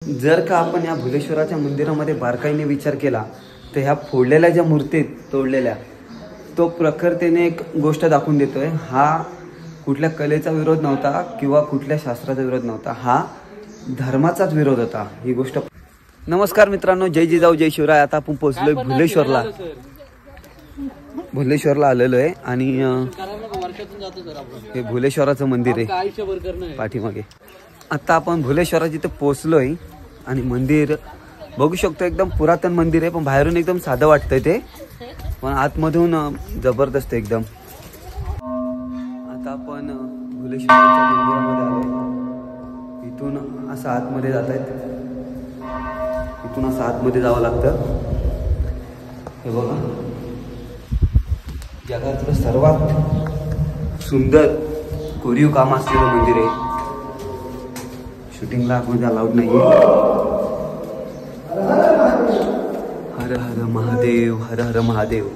जर का आपण या भुलेश्वराच्या मंदिरामध्ये बारकाईने विचार केला तर ह्या फोडलेल्या ज्या मूर्ती आहेत तोडलेल्या, तो प्रखरतेने एक गोष्ट दाखवून देतोय. हा कुठल्या कलेचा विरोध नव्हता किंवा कुठल्या शास्त्राचा विरोध नव्हता, हा धर्माचाच विरोध होता. ही गोष्ट. नमस्कार मित्रांनो, जय जिजाऊ जय शिवराय. आता आपण पोहोचलोय भुलेश्वरला आलेलो आहे आणि हे भुलेश्वराचं मंदिर आहे पाठीमागे. आता आपण भुलेश्वराची इथे पोहोचलोय आणि मंदिर बघू शकतो. एकदम पुरातन मंदिर आहे, पण बाहेरून एकदम साधं वाटतंय ते, पण आतमधून जबरदस्त एकदम. आता आपण भुलेश्वराच्या मंदिरामध्ये आलोय. इथून असं आतमध्ये जात आहेत, इथून असं आतमध्ये जावं लागतं. हे बघा, जगातलं सर्वात सुंदर कोरीव काम असलेलं मंदिर आहे. शूटिंगला आतमध्ये अलाउड नाहीये. हर हर महादेव, हर हर महादेव,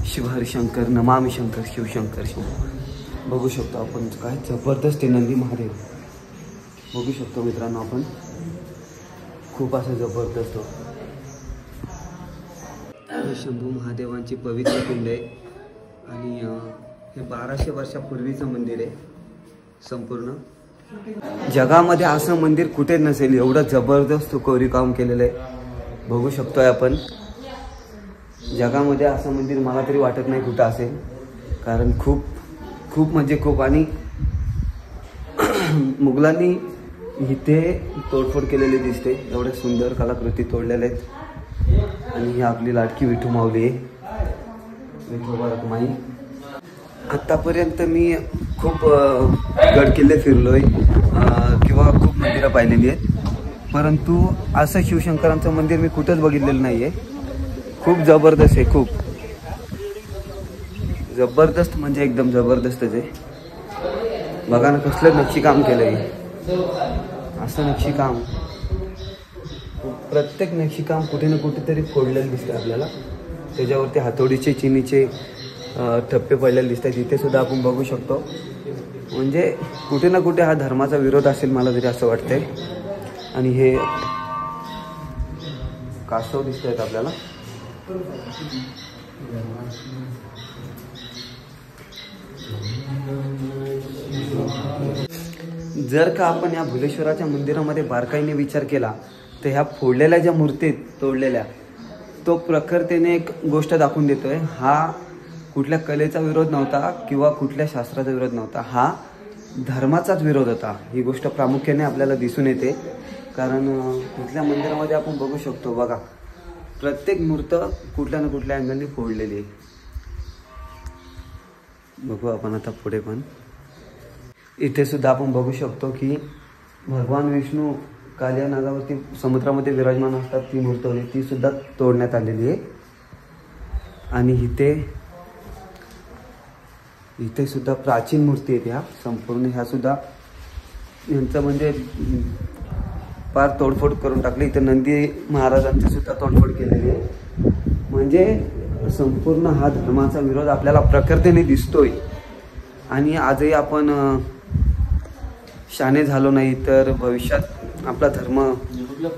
शिव हर शंकर, नमामि शंकर, शिव शंकर शिव. बघू शकतो आपण, काय जबरदस्त आहे नंदी महादेव. बघू शकतो मित्रांनो आपण, खूप असं जबरदस्त. शंभू महादेवांची पवित्र पिंड आहे आणि हे 1200 वर्षापूर्वीचं मंदिर आहे. संपूर्ण जगामध्ये असं मंदिर कुठे नसेल, एवढं जबरदस्त कोरीव काम केलेलं आहे. बघू शकतोय आपण, जगामध्ये असं मंदिर मला तरी वाटत नाही कुठं असेल, कारण खूप खूप म्हणजे खूप. आणि मुघलांनी इथे तोडफोड केलेली दिसते. एवढे सुंदर कलाकृती तोडलेल्या आहेत. आणि ही आपली लाडकी विठू माऊली आहे, विठोबा रखुमाई. आत्तापर्यंत मी खूप गडकिल्ले फिरलोय किंवा खूप मंदिरं पाहिलेली आहेत, परंतु असं शिवशंकरांचं मंदिर मी कुठंच बघितलेलं नाही आहे. खूप जबरदस्त आहे, खूप जबरदस्त, म्हणजे एकदम जबरदस्तच आहे. बघा ना कसलं नक्षीकाम केलं आहे. असं नक्षीकाम, प्रत्येक नक्षीकाम कुठे ना कुठेतरी फोडलेलं दिसतं आपल्याला. त्याच्यावरती हातोडीचे चिनीचे ठप्पे पडलेले दिसतात. इथे सुद्धा आपण बघू शकतो. म्हणजे कुठे ना कुठे हा धर्माचा विरोध असेल, मला तरी असं वाटतंय. आणि हे कासव दिसत आहेत आपल्याला. जर का आपण या भुलेश्वराच्या मंदिरामध्ये बारकाईने विचार केला तर ह्या फोडलेल्या ज्या मूर्ती आहेत तोडलेल्या, तो प्रखरतेने एक गोष्ट दाखवून देतोय. हा कुठल्या कलेचा विरोध नव्हता किंवा कुठल्या शास्त्राचा विरोध नव्हता, हा धर्माचाच विरोध होता. ही गोष्ट प्रामुख्याने आपल्याला दिसून येते, कारण कुठल्या मंदिरामध्ये आपण बघू शकतो. बघा, प्रत्येक मूर्त कुठल्या ना कुठल्या अँगलने फोडलेली आहे. बघू आपण आता पुढे. पण इथे सुद्धा आपण बघू शकतो की भगवान विष्णू कालिया नागावरती समुद्रामध्ये विराजमान असतात. ती मूर्त होती, ती सुद्धा तोडण्यात आलेली आहे. आणि इथे सुद्धा प्राचीन मूर्ती आहेत ह्या संपूर्ण. ह्या सुद्धा यांचं म्हणजे फार तोडफोड करून टाकली. इथे नंदी महाराजांची सुद्धा तोडफोड केलेली आहे. म्हणजे संपूर्ण हा धर्माचा विरोध आपल्याला प्रखरतेने दिसतोय. आणि आजही आपण शाणे झालो नाही तर भविष्यात आपला धर्म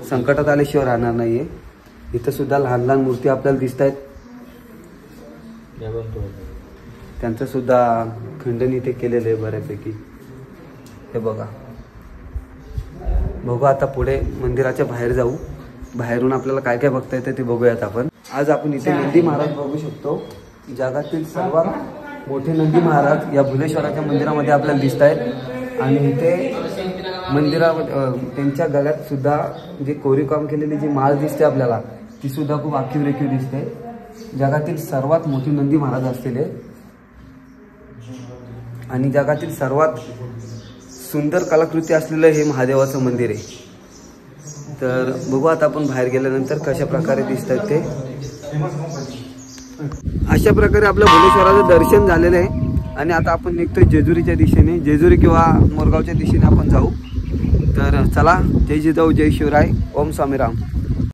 संकटात आल्याशिवाय राहणार नाहीये. इथं सुद्धा लहान लहान मूर्ती आपल्याला दिसत आहेत. त्यांचं सुद्धा खंडन इथे केलेलं आहे बऱ्यापैकी. हे बघा. बघू आता पुढे मंदिराच्या बाहेर जाऊ. बाहेरून आपल्याला काय काय बघता येतं ते बघूयात आपण. आज आपण इथे नंदी महाराज बघू शकतो. जगातील सर्वात मोठे नंदी महाराज या भुलेश्वराच्या मंदिरामध्ये आपल्याला दिसत आहेत. आणि इथे मंदिरामध्ये त्यांच्या गळ्यात सुद्धा जे कोरीव काम केलेली जी माळ दिसते आपल्याला, ती सुद्धा खूप आखीव रेखीव दिसते. जगातील सर्वात मोठी नंदी महाराज असलेले आणि जगातील सर्वात सुंदर कलाकृती असलेलं हे महादेवाचं मंदिर आहे. तर बघू आता आपण बाहेर गेल्यानंतर कशा प्रकारे दिसतात ते. अशा प्रकारे आपलं भुलेश्वराचं दर्शन झालेलं आहे. आणि आता आपण निघतोय जेजुरीच्या दिशेने. जेजुरी किंवा मोरगावच्या दिशेने आपण जाऊ. तर चला, जय जिजाऊ जय शिवराय. ओम स्वामी राम.